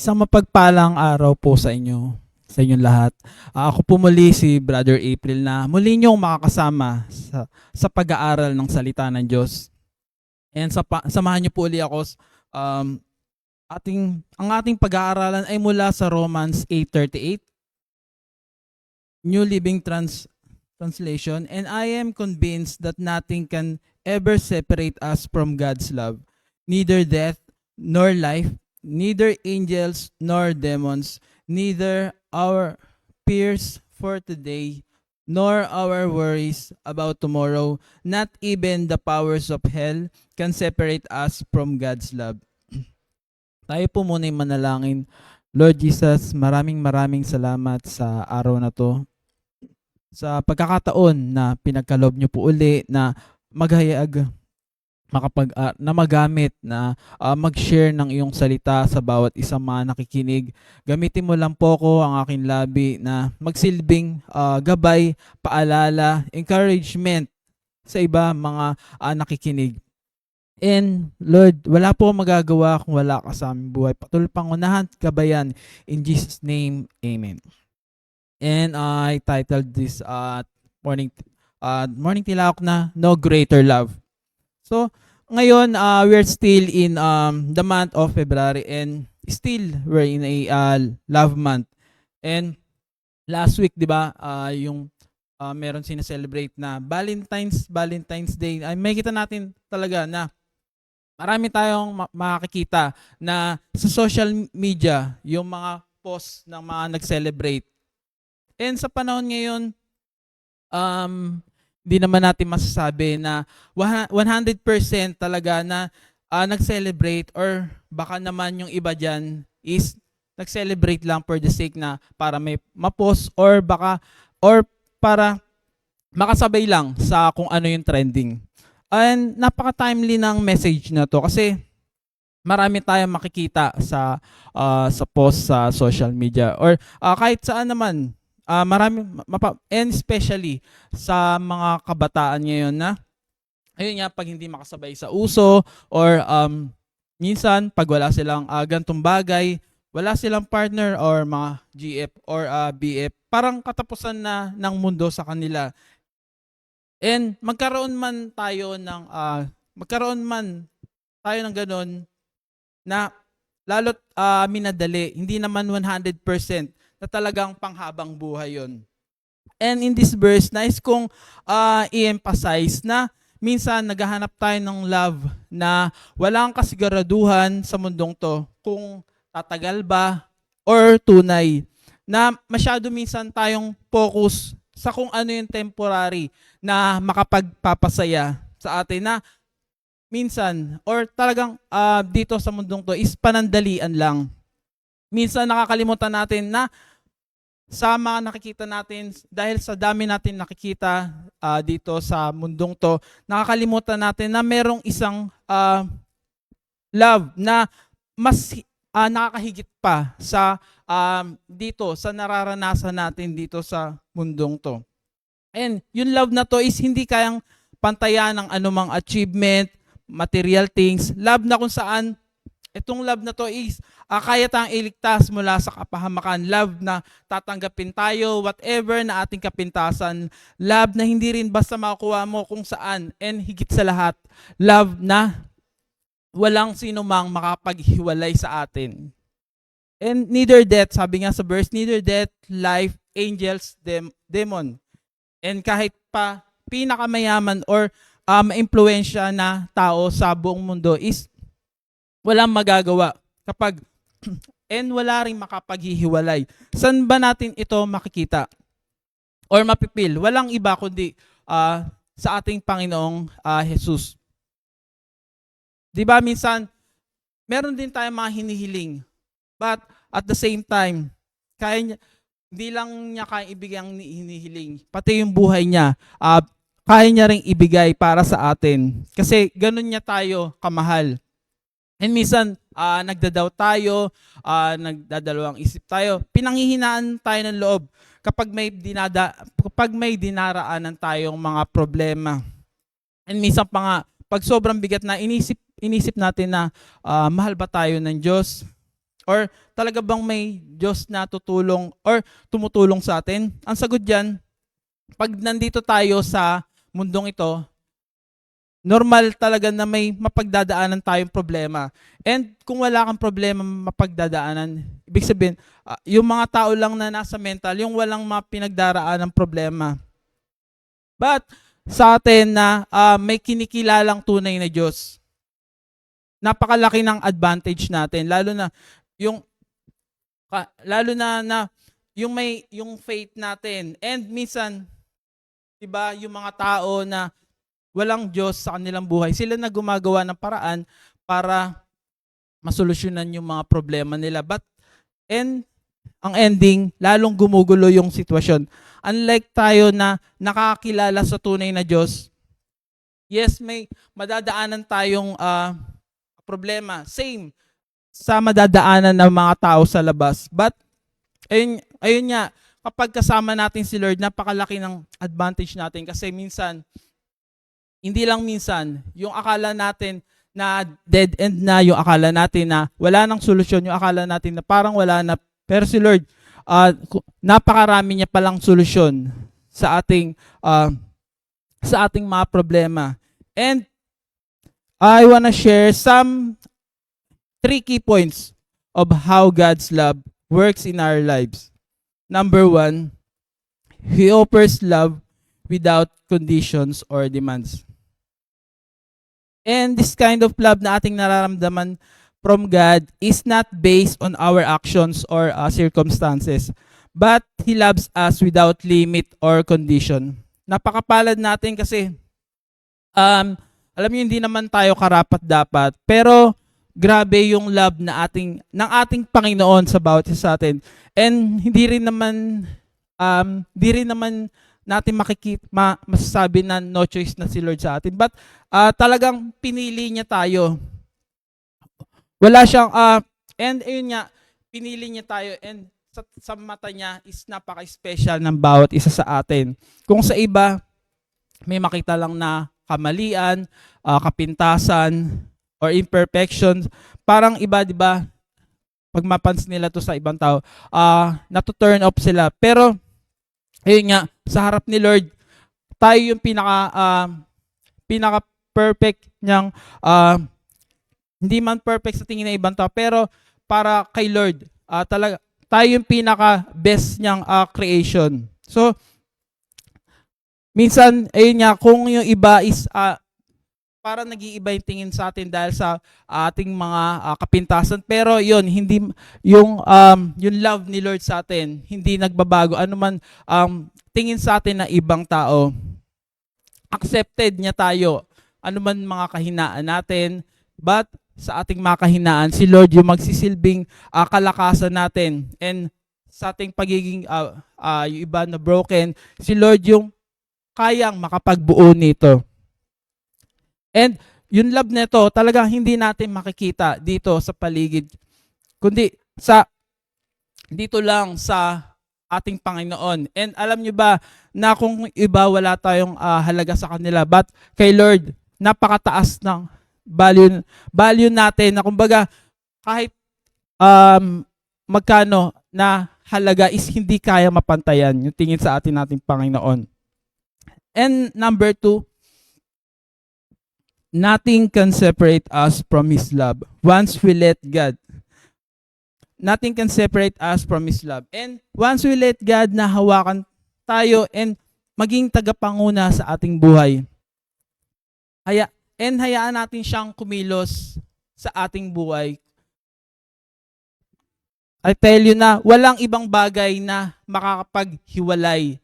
Isang mapagpalang araw po sa inyong lahat. Ako po muli si Brother April na muli niyong makakasama sa pag-aaral ng salita ng Diyos. And samahan niyo po uli ako. Um, ang ating pag-aaralan ay mula sa Romans 8:38, New Living Translation. And I am convinced that nothing can ever separate us from God's love, neither death nor life, neither angels nor demons, neither our fears for today, nor our worries about tomorrow, not even the powers of hell can separate us from God's love. Tayo po muna yung manalangin. Lord Jesus, maraming salamat sa araw na to. Sa pagkakataon na pinagkaloob niyo po uli na maghayag na magamit na mag-share ng iyong salita sa bawat isang mga nakikinig. Gamitin mo lang po ko ang aking labi na magsilbing gabay, paalala, encouragement sa iba mga nakikinig. And Lord, wala po akong magagawa kung wala ka sa aming buhay. Patuloy pangunahan at gabayan. In Jesus' name, Amen. And I titled this morning tilawak na No Greater Love. So, ngayon, we're still in the month of February and still we're in a love month. And last week, di ba, yung meron sineselebrate na Valentine's Day, ay may kita natin talaga na marami tayong makakita na sa social media, yung mga post ng mga nag-celebrate. And sa panahon ngayon, di naman natin masasabi na 100% talaga na nag-celebrate, or baka naman yung iba dyan is nag-celebrate lang for the sake na para may ma-post or para makasabay lang sa kung ano yung trending. And napaka-timely ng message na to kasi marami tayong makikita sa post sa social media or kahit saan naman. And especially sa mga kabataan ngayon na ayun nga, pag hindi makasabay sa uso or minsan pag wala silang gantong bagay, wala silang partner or mga GF or BF, parang katapusan na ng mundo sa kanila. And magkaroon man tayo ng ganun na lalo't minadali, hindi naman 100% na talagang panghabang buhay yon. And in this verse, nais kong i-emphasize na minsan naghahanap tayo ng love na walang kasiguraduhan sa mundong to kung tatagal ba or tunay. Na masyado minsan tayong focus sa kung ano yung temporary na makapagpapasaya sa atin na minsan or talagang dito sa mundong to is panandalian lang. Minsan nakakalimutan natin na sa mga nakikita natin, dahil sa dami natin nakikita dito sa mundong to, nakakalimutan natin na merong isang love na mas nakakahigit pa sa dito sa nararanasan natin dito sa mundong to. And yung love na to is hindi kayang pantayan ng anumang achievement, material things. Love na kung saan itong love na to is kaya tayong iligtas mula sa kapahamakan. Love na tatanggapin tayo, whatever na ating kapintasan. Love na hindi rin basta makukuha mo kung saan. And higit sa lahat, love na walang sino mang makapaghiwalay sa atin. And neither death, sabi nga sa verse, neither death, life, angels, demon. And kahit pa pinakamayaman or maimpluwensya na tao sa buong mundo is walang magagawa kapag and wala ring makapaghihiwalay. Saan ba natin ito makikita or mapipil? Walang iba kundi sa ating Panginoong Jesus. Di ba minsan, meron din tayong mga hinihiling. But at the same time, hindi lang niya kaya ibigay ang hinihiling. Pati yung buhay niya, kaya niya ring ibigay para sa atin. Kasi ganun niya tayo kamahal. And minsan, nagdadoubt tayo, nagdadalawang isip tayo, pinanghihinaan tayo ng loob kapag may dinaraanan tayong mga problema. And minsan pa nga, pag sobrang bigat na, inisip natin na mahal ba tayo ng Diyos? Or talaga bang may Diyos na tutulong or tumutulong sa atin? Ang sagot diyan, pag nandito tayo sa mundong ito, normal talaga na may mapagdadaanan tayong problema. And kung wala kang problema mapagdadaanan, ibig sabihin, yung mga tao lang na nasa mental, yung walang mga pinagdaraan ng problema. But sa atin na may kinikilalang tunay na Diyos, napakalaki ng advantage natin, lalo na yung yung may yung faith natin. And minsan, 'di ba, yung mga tao na walang Diyos sa kanilang buhay, sila na gumagawa ng paraan para masolusyonan yung mga problema nila. But ang ending, lalong gumugulo yung sitwasyon. Unlike tayo na nakakilala sa tunay na Diyos, yes, may madadaanan tayong problema. Same sa madadaanan ng mga tao sa labas. But, ayun nga, kapag kasama natin si Lord, napakalaki ng advantage natin kasi minsan, hindi lang minsan, yung akala natin na dead end na, yung akala natin na wala nang solusyon, yung akala natin na parang wala na. Pero si Lord, napakarami niya palang solusyon sa ating mga problema. And I wanna share some 3 key points of how God's love works in our lives. Number 1, He offers love without conditions or demands. And this kind of love na ating nararamdaman from God is not based on our actions or circumstances, but He loves us without limit or condition. Napakapalad natin kasi, alam niyo, hindi naman tayo karapat-dapat, pero grabe yung love ng ating Panginoon sa bawat isa sa atin. And hindi rin naman natin masasabi na no choice na si Lord sa atin. But talagang pinili niya tayo. Wala siyang, and ayun nga, pinili niya tayo, and sa mata niya is napaka-special ng bawat isa sa atin. Kung sa iba, may makita lang na kamalian, kapintasan, or imperfections, parang iba, di ba, pag mapansin nila to sa ibang tao, nato-turn off sila. Pero, ayun nga, sa harap ni Lord, tayo yung pinaka-perfect niyang, hindi man perfect sa tingin ng ibang tao, pero para kay Lord, talaga, tayo yung pinaka-best niyang creation. So, minsan, ayun nga, kung yung iba is, para nag-iiba yung tingin sa atin dahil sa ating mga kapintasan. Pero yun, hindi yung love ni Lord sa atin, hindi nagbabago. Ano man tingin sa atin na ibang tao, accepted niya tayo. Ano man mga kahinaan natin, but sa ating mga kahinaan, si Lord yung magsisilbing kalakasan natin. And sa ating pagiging yung iba na broken, si Lord yung kayang makapagbuo nito. And yung love nito, talagang hindi natin makikita dito sa paligid, kundi dito lang sa ating Panginoon. And alam nyo ba na kung iba wala tayong halaga sa kanila, but kay Lord, napakataas ng value natin na kumbaga kahit magkano na halaga is hindi kaya mapantayan yung tingin sa nating Panginoon. And number 2, nothing can separate us from His love once we let God. Nothing can separate us from His love. And once we let God na hawakan tayo and maging tagapanguna sa ating buhay, hayaan natin siyang kumilos sa ating buhay. I tell you na walang ibang bagay na makakapaghiwalay.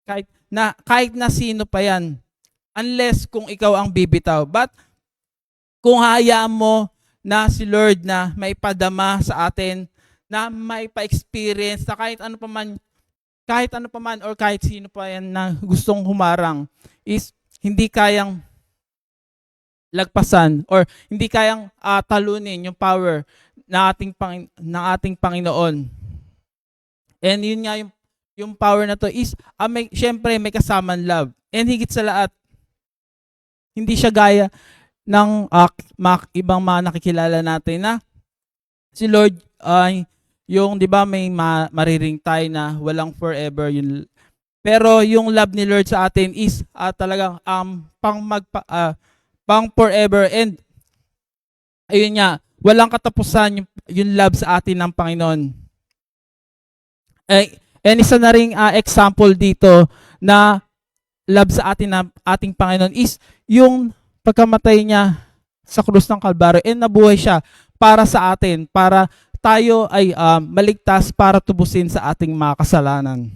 Kahit na sino pa yan. Unless kung ikaw ang bibitaw. But kung hayaan mo na si Lord na maipadama sa atin, na maipa-experience na kahit ano pa man or kahit sino pa yan na gustong humarang, is hindi kayang lagpasan or hindi kayang talunin yung power na ating Panginoon. And yun nga yung power na to is syempre may kasamang love. And higit sa lahat, hindi siya gaya ng ibang mga nakikilala natin na si Lord ay yung 'di ba may mariring tayo na walang forever yun. Pero yung love ni Lord sa atin is talagang pang forever, and ayun nga, walang katapusan yung love sa atin ng Panginoon. And isa na ring example dito na love sa atin na ating Panginoon is yung pagkamatay niya sa krus ng Kalbaryo, and nabuhay siya para sa atin, para tayo ay maligtas, para tubusin sa ating mga kasalanan.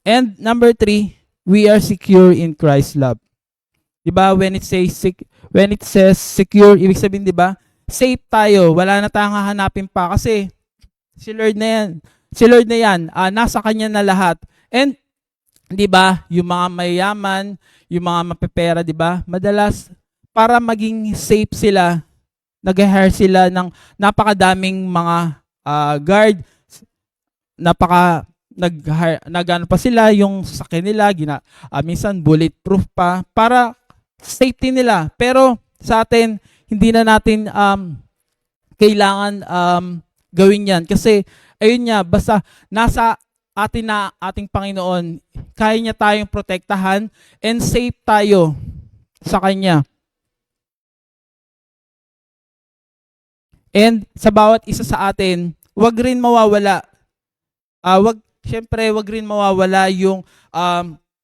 And number 3, we are secure in Christ's love. Diba, when it says secure, ibig sabihin, diba, safe tayo, wala na tayong hahanapin pa kasi si Lord na yan. Si Lord na yan, nasa kanya na lahat. And 'di ba, yung mga mayayaman, yung mga mapepera, 'di ba? Madalas para maging safe sila, nag-hire sila ng napakadaming mga guard, nagano pa sila yung sakyan nila, minsan bulletproof pa para safety nila. Pero sa atin, hindi na natin kailangan gawin 'yan kasi ayun nga, basta nasa atin na ating Panginoon, kaya niya tayong protektahan and safe tayo sa Kanya. And sa bawat isa sa atin, wag rin mawawala. Syempre, wag rin mawawala yung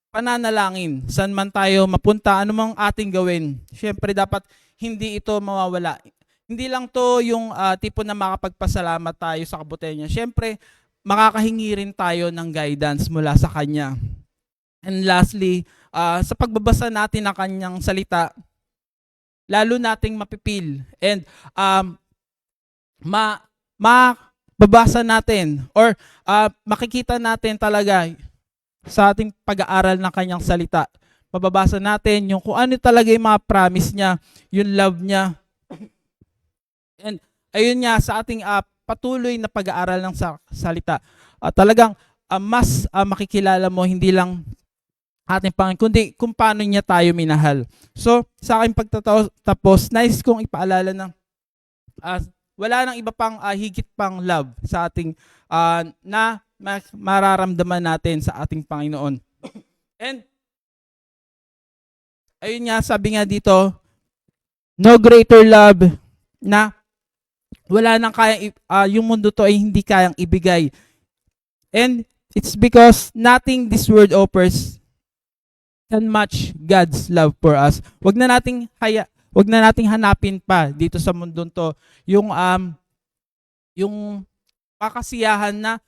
pananalangin. Saan man tayo mapunta, anumang ating gawin. Syempre, dapat hindi ito mawawala. Hindi lang to yung tipo na makapagpasalamat tayo sa kabutihan niya. Syempre, makakahingi rin tayo ng guidance mula sa Kanya. And lastly, sa pagbabasa natin ng Kanyang salita, lalo nating mapipil and mababasa natin or makikita natin talaga sa ating pag-aaral ng Kanyang salita. Mababasa natin yung kung ano talaga yung mga promise niya, yung love niya. And ayun nga, sa ating patuloy na pag-aaral ng salita, talagang mas makikilala mo hindi lang ating Panginoon, kundi kung paano niya tayo minahal. So, sa aking pagtatapos, nice kong ipaalala na wala nang iba pang higit pang love sa ating na mararamdaman natin sa ating Panginoon. And ayun nga, sabi nga dito, no greater love na wala nang kayang, yung mundo to ay hindi kayang ibigay. And it's because nothing this world offers can match God's love for us. Wag na nating hanapin pa dito sa mundo to yung kakasiyahan na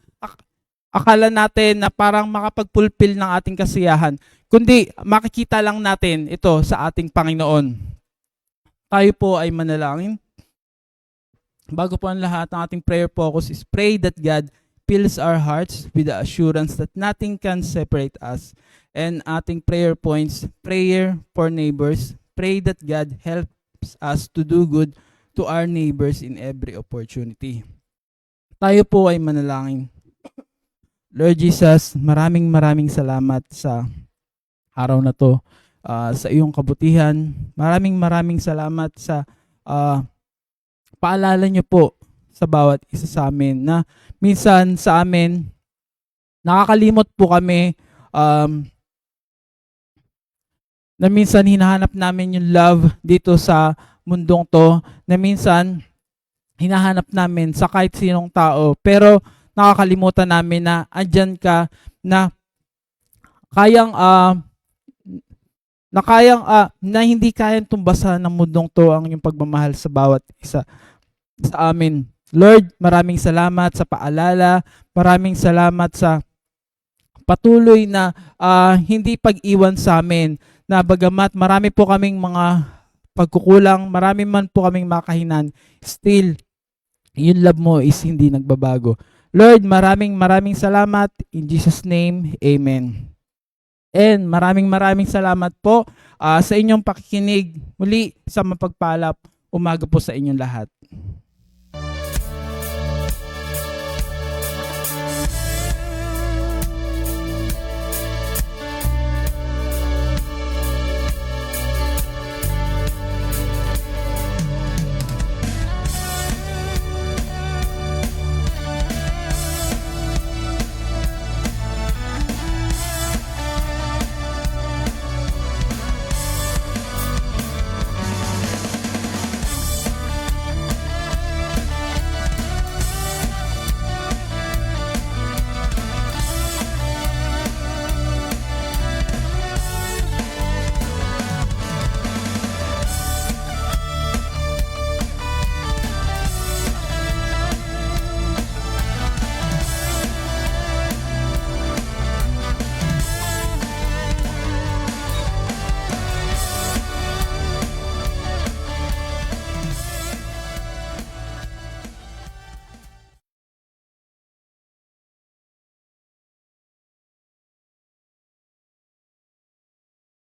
akala natin na parang makapag-fulfill ng ating kasiyahan, kundi makikita lang natin ito sa ating Panginoon. Tayo po ay manalangin. Bago po ang lahat, ang ating prayer focus is pray that God fills our hearts with the assurance that nothing can separate us. And ating prayer points, prayer for neighbors, pray that God helps us to do good to our neighbors in every opportunity. Tayo po ay manalangin. Lord Jesus, maraming salamat sa araw na to, sa iyong kabutihan. Maraming salamat sa paalala niyo po sa bawat isa sa amin na minsan sa amin nakakalimot po kami na minsan hinahanap namin yung love dito sa mundong to, na minsan hinahanap namin sa kahit sinong tao, pero nakakalimutan namin na andyan ka na kayang na hindi kayang tumbasan ng mundong to ang yung pagmamahal sa bawat isa sa amin. Lord, maraming salamat sa paalala, maraming salamat sa patuloy na hindi pag-iwan sa amin, na bagamat marami po kaming mga pagkukulang, marami man po kaming makahinan, still, yung love mo is hindi nagbabago. Lord, maraming salamat. In Jesus' name, Amen. And maraming salamat po sa inyong pakikinig. Muli sa mapagpalap umaga po sa inyong lahat.